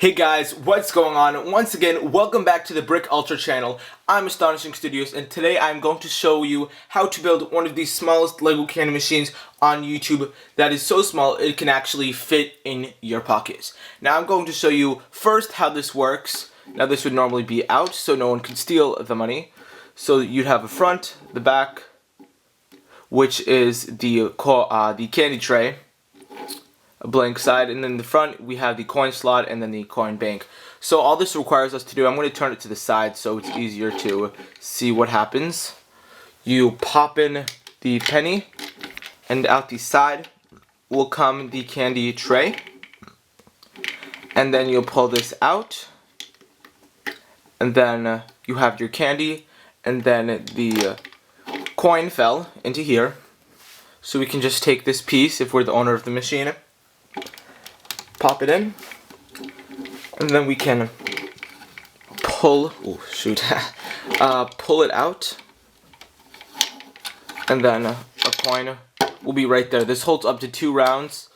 Hey guys, what's going on? Once again, welcome back to the BrickUltra channel. I'm AstonishingStudios, and today I'm going to show you how to build one of the smallest Lego candy machines on YouTube that is so small it can actually fit in your pockets. Now I'm going to show you first how this works. Now this would normally be out so no one can steal the money. So you'd have a front, the back, which is the candy tray, a blank side, and then in the front we have the coin slot and then the coin bank. So all this requires us to do, I'm going to turn it to the side so it's easier to see what happens. You pop in the penny and out the side will come the candy tray, and then you'll pull this out and then you have your candy, and then the coin fell into here. So we can just take this piece if we're the owner of the machine, pop it in, and then we can pull pull it out, and then a coin will be right there. This holds up to 2 rounds,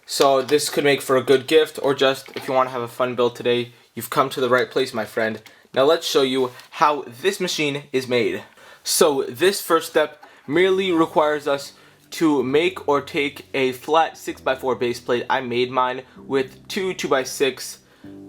so this could make for a good gift, or just if you want to have a fun build today, you've come to the right place, my friend. Now let's show you how this machine is made. So this first step merely requires us to make or take a flat 6x4 base plate. I made mine with 2 2x6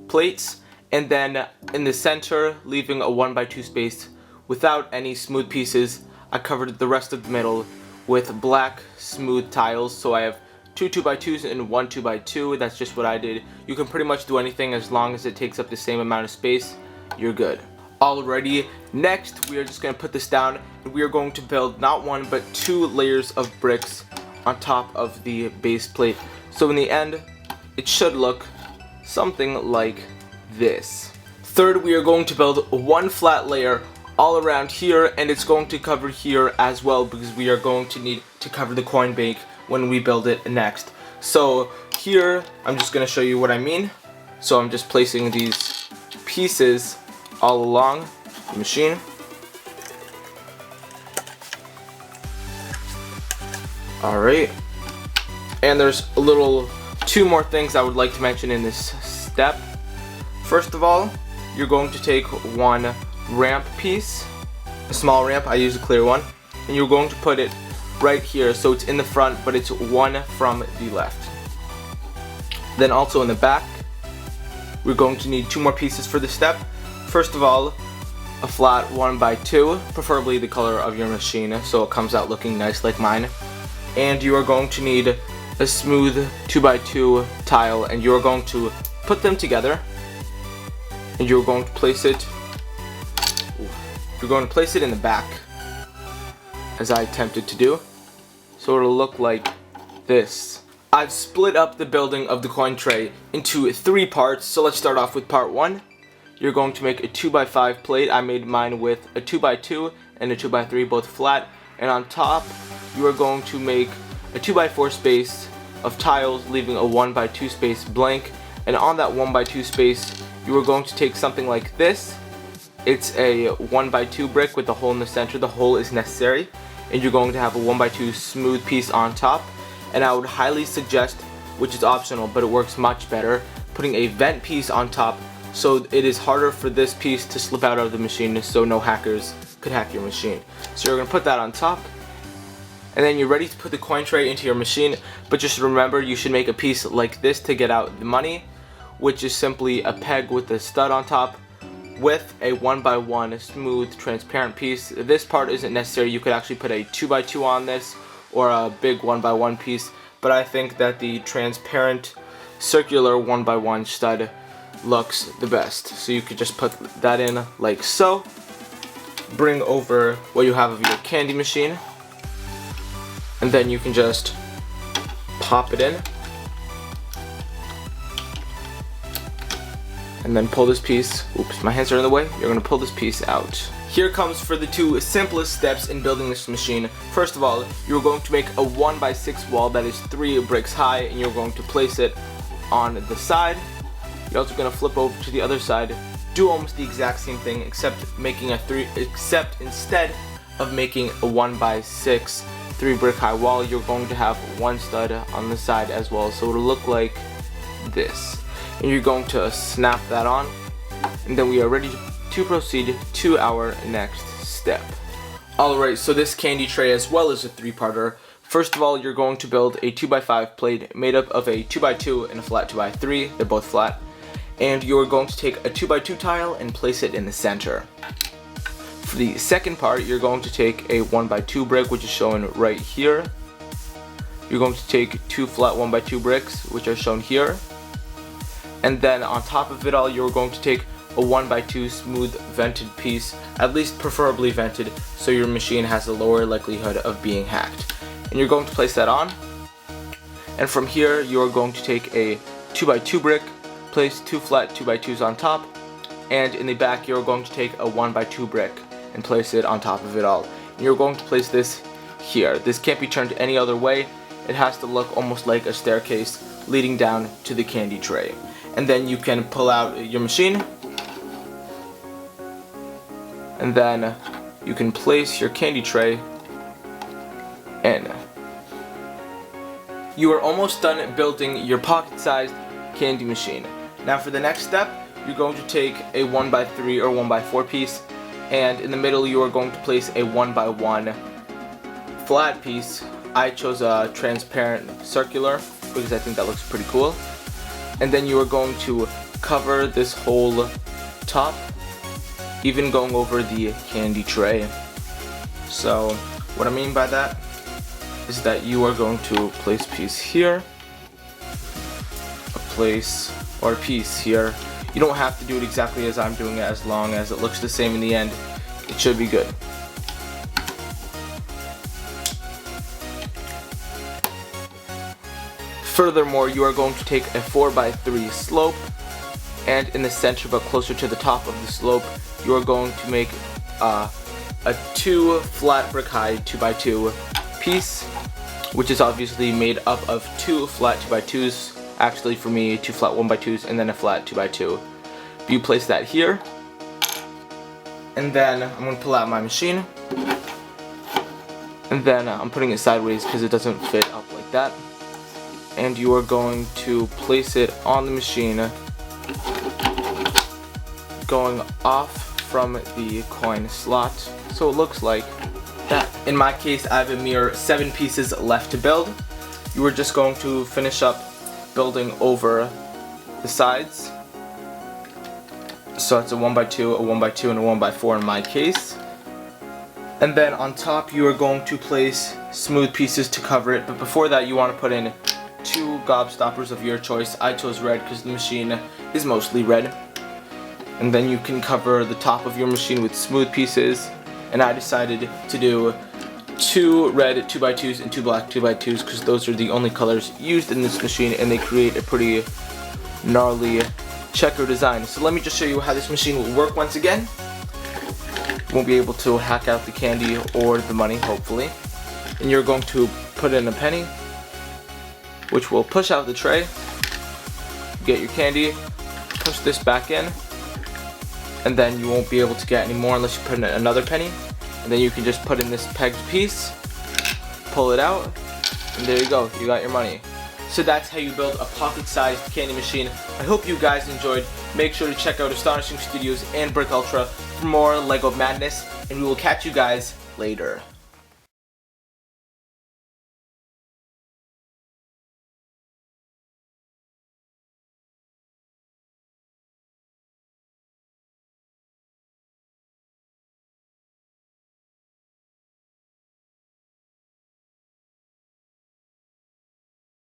plates, and then in the center, leaving a 1x2 space without any smooth pieces, I covered the rest of the middle with black smooth tiles. So I have 2 2x2s and 1 2x2. That's just what I did. You can pretty much do anything as long as it takes up the same amount of space. You're good. Alrighty, next we are just going to put this down, and we are going to build not 1 but 2 layers of bricks on top of the base plate. So in the end, it should look something like this. Third, we are going to build 1 flat layer all around here, and it's going to cover here as well because we are going to need to cover the coin bank when we build it next. So here, I'm just going to show you what I mean. So I'm just placing these pieces all along the machine. Alright, and there's a little 2 more things I would like to mention in this step. First of all, you're going to take 1 ramp piece, a small ramp, I use a clear one, and you're going to put it right here so it's in the front but it's 1 from the left. Then also in the back, we're going to need 2 more pieces for this step. First of all, a flat 1x2, preferably the color of your machine so it comes out looking nice like mine. And you are going to need a smooth 2x2 tile, and you are going to put them together, and you're going to place it in the back as I attempted to do. So it'll look like this. I've split up the building of the coin tray into 3 parts, so let's start off with part 1. You're going to make a 2x5 plate. I made mine with a 2x2 and a 2x3, both flat. And on top, you are going to make a 2x4 space of tiles, leaving a 1x2 space blank. And on that 1x2 space, you are going to take something like this. It's a 1x2 brick with a hole in the center. The hole is necessary. And you're going to have a 1x2 smooth piece on top. And I would highly suggest, which is optional, but it works much better, putting a vent piece on top, so it is harder for this piece to slip out of the machine so no hackers could hack your machine. So you're going to put that on top, and then you're ready to put the coin tray into your machine. But just remember, you should make a piece like this to get out the money, which is simply a peg with a stud on top with a 1x1 smooth transparent piece. This part isn't necessary. You could actually put a 2x2 on this or a big 1x1 piece, but I think that the transparent circular 1x1 stud looks the best. So you could just put that in like so. Bring over what you have of your candy machine, and then you can just pop it in, and then pull this piece. Oops, my hands are in the way. You're gonna pull this piece out. Here comes for the 2 simplest steps in building this machine. First of all, you're going to make a 1x6 wall that is 3 bricks high, and you're going to place it on the side. You're also going to flip over to the other side, do almost the exact same thing, except instead of making a 1x6 3 brick high wall, you're going to have 1 stud on the side as well, so it'll look like this. and you're going to snap that on, and then we are ready to proceed to our next step. Alright, so this candy tray as well is a three-parter. First of all, you're going to build a 2x5 plate made up of a 2x2 and a flat 2x3. They're both flat. And you're going to take a 2x2 tile and place it in the center. For the second part, you're going to take a 1x2 brick, which is shown right here. You're going to take two flat 1x2 bricks, which are shown here. And then on top of it all, you're going to take a 1x2 smooth vented piece, at least preferably vented, so your machine has a lower likelihood of being hacked. And you're going to place that on. And from here, you're going to take a 2x2 brick, place two flat 2x2s on top, and in the back, you're going to take a 1x2 brick and place it on top of it all. And you're going to place this here. This can't be turned any other way. It has to look almost like a staircase leading down to the candy tray. And then you can pull out your machine, and then you can place your candy tray in. You are almost done building your pocket-sized candy machine. Now for the next step, you're going to take a 1x3 or 1x4 piece, and in the middle you are going to place a 1x1 flat piece. I chose a transparent circular because I think that looks pretty cool. And then you are going to cover this whole top, even going over the candy tray. So what I mean by that is that you are going to place a piece here, a piece here. You don't have to do it exactly as I'm doing it, as long as it looks the same in the end. It should be good. Furthermore, you are going to take a 4x3 slope, and in the center but closer to the top of the slope, you are going to make a 2 flat brick high 2x2 piece, which is obviously made up of 2 flat 2x2s. Actually, for me, 2 flat 1x2s and then a flat 2x2. You place that here, and then I'm going to pull out my machine, and then I'm putting it sideways because it doesn't fit up like that. And you are going to place it on the machine, going off from the coin slot, so it looks like that. In my case, I have a mere 7 pieces left to build. You are just going to finish up building over the sides. So it's a 1x2, a 1x2, and a 1x4 in my case. And then on top, you are going to place smooth pieces to cover it, but before that, you want to put in 2 gobstoppers of your choice. I chose red because the machine is mostly red. And then you can cover the top of your machine with smooth pieces, and I decided to do 2 red 2x2s and 2 black 2x2s because those are the only colors used in this machine, and they create a pretty gnarly checker design. So let me just show you how this machine will work once again. You won't be able to hack out the candy or the money, hopefully. And you're going to put in a penny, which will push out the tray, get your candy, push this back in, and then you won't be able to get any more unless you put in another penny. And then you can just put in this pegged piece, pull it out, and there you go, you got your money. So that's how you build a pocket-sized candy machine. I hope you guys enjoyed. Make sure to check out Astonishing Studios and BrickUltra for more LEGO madness, and we will catch you guys later.